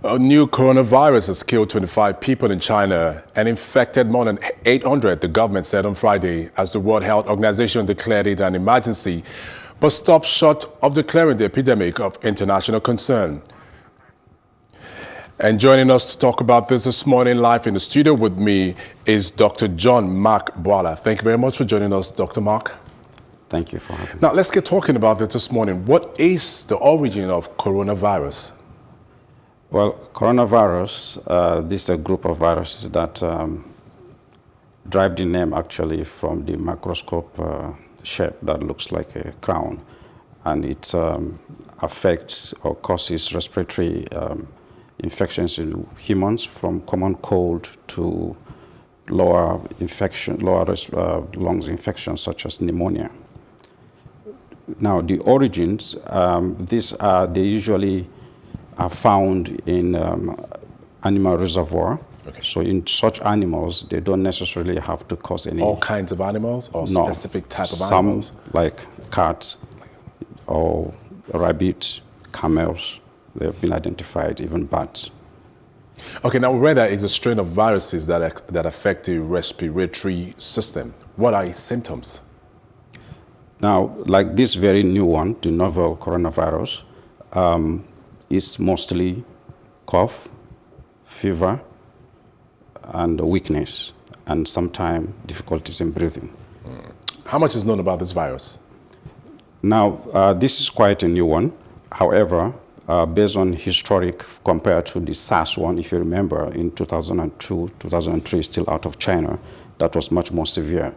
A new coronavirus has killed 25 people in China and infected more than 800, the government said on Friday, as the World Health Organization declared it an emergency, but stopped short of declaring the epidemic of international concern. And joining us to talk about this morning live in the studio with me is Dr. John Mark Boala. Thank you very much for joining us, Dr. Mark. Thank you for having me. Now, let's get talking about this morning. What is the origin of coronavirus? Well, coronavirus, this is a group of viruses that drive the name actually from the microscope shape that looks like a crown. And it affects or causes respiratory infections in humans, from common cold to lower lungs infections such as pneumonia. Now, the origins, they usually are found in animal reservoir. Okay. So in such animals, they don't necessarily have to cause any... All kinds of animals or no, specific type of some animals? Like cats or rabbits, camels, they have been identified, even bats. Okay, now we read that it's a strain of viruses that affect the respiratory system. What are its symptoms? Now, like this very new one, the novel coronavirus, is mostly cough, fever, and weakness, and sometimes difficulties in breathing. How much is known about this virus? Now, this is quite a new one. However, based on historic compared to the SARS one, if you remember, in 2002, 2003, still out of China, that was much more severe.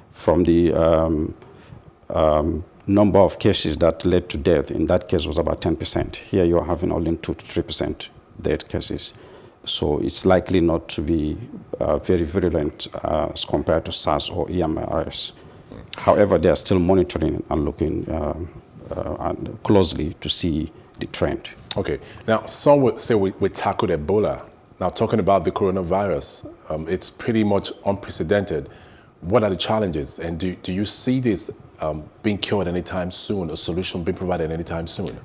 From the number of cases that led to death, in that case was about 10%. Here you're having only 2 to 3% death cases. So it's likely not to be very virulent as compared to SARS or EMRS. However, they are still monitoring and looking closely to see the trend. Okay. Now, some would say we tackled Ebola. Now, talking about the coronavirus, it's pretty much unprecedented. What are the challenges? And do you see this being cured anytime soon, a solution being provided anytime soon?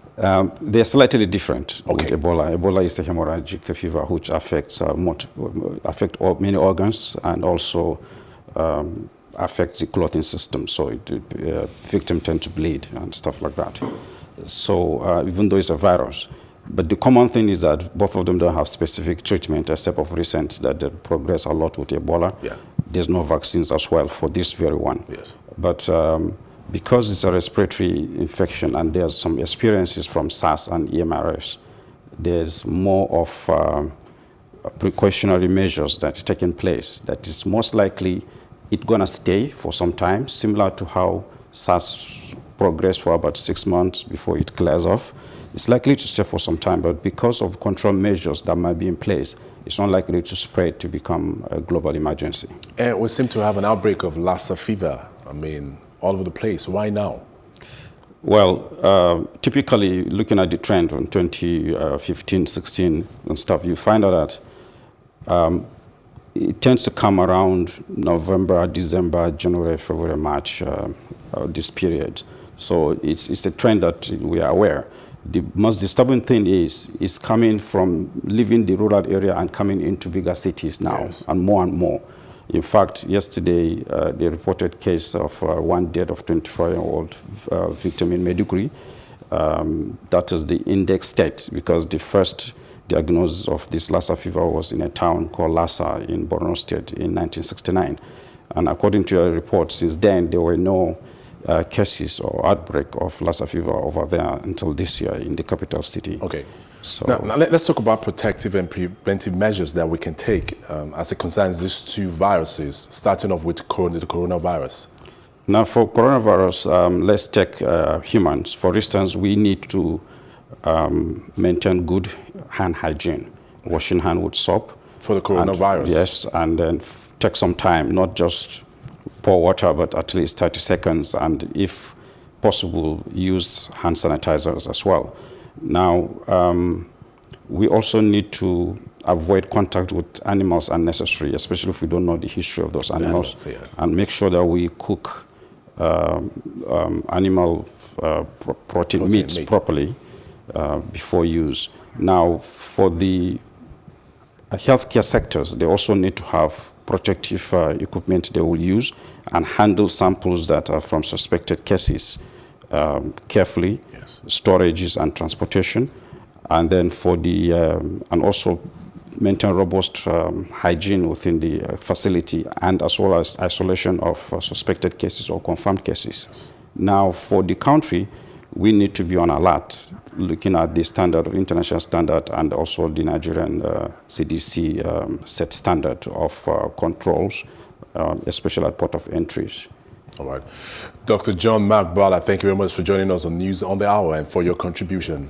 They're slightly different okay. with Ebola. Ebola is a hemorrhagic fever which affects many organs and also affects the clotting system. So victims tend to bleed and stuff like that. So even though it's a virus, but the common thing is that both of them don't have specific treatment, except of recent that they progress a lot with Ebola. Yeah. There's no vaccines as well for this very one. Yes. But because it's a respiratory infection and there's some experiences from SARS and EMRS, there's more of precautionary measures that are taking place that is most likely it's going to stay for some time, similar to how SARS progressed for about 6 months before it clears off. It's likely to stay for some time, but because of control measures that might be in place, it's not likely to spread to become a global emergency. And we seem to have an outbreak of Lassa fever, all over the place. Why now? Well, typically, looking at the trend from 2015, 16 and stuff, you find out that it tends to come around November, December, January, February, March, this period. So it's a trend that we are aware. The most disturbing thing is coming from leaving the rural area and coming into bigger cities now, yes. And more. In fact, yesterday, they reported case of one death of 24-year-old victim in Maiduguri. That is the index state, because the first diagnosis of this Lassa fever was in a town called Lassa in Borno State in 1969. And according to your report, since then, there were no cases or outbreak of Lassa fever over there until this year in the capital city. Okay. So now let's talk about protective and preventive measures that we can take as it concerns these two viruses, starting off with the coronavirus. Now, for coronavirus, let's take humans. For instance, we need to maintain good hand hygiene, washing hand with soap. For the coronavirus? And, yes, and then take some time, not just pour water, but at least 30 seconds, and if possible, use hand sanitizers as well. Now, we also need to avoid contact with animals unnecessary, especially if we don't know the history of those animals, yeah. And make sure that we cook animal protein meats properly, before use. Now, for the healthcare sectors, they also need to have protective equipment they will use and handle samples that are from suspected cases carefully, Yes. storages and transportation, and then for the and also maintain robust hygiene within the facility, and as well as isolation of suspected cases or confirmed cases. Now, for the country, we need to be on alert, looking at the standard, international standard, and also the Nigerian CDC set standard of controls, especially at port of entries. All right. Dr. John Mark Bala, thank you very much for joining us on News on the Hour and for your contribution.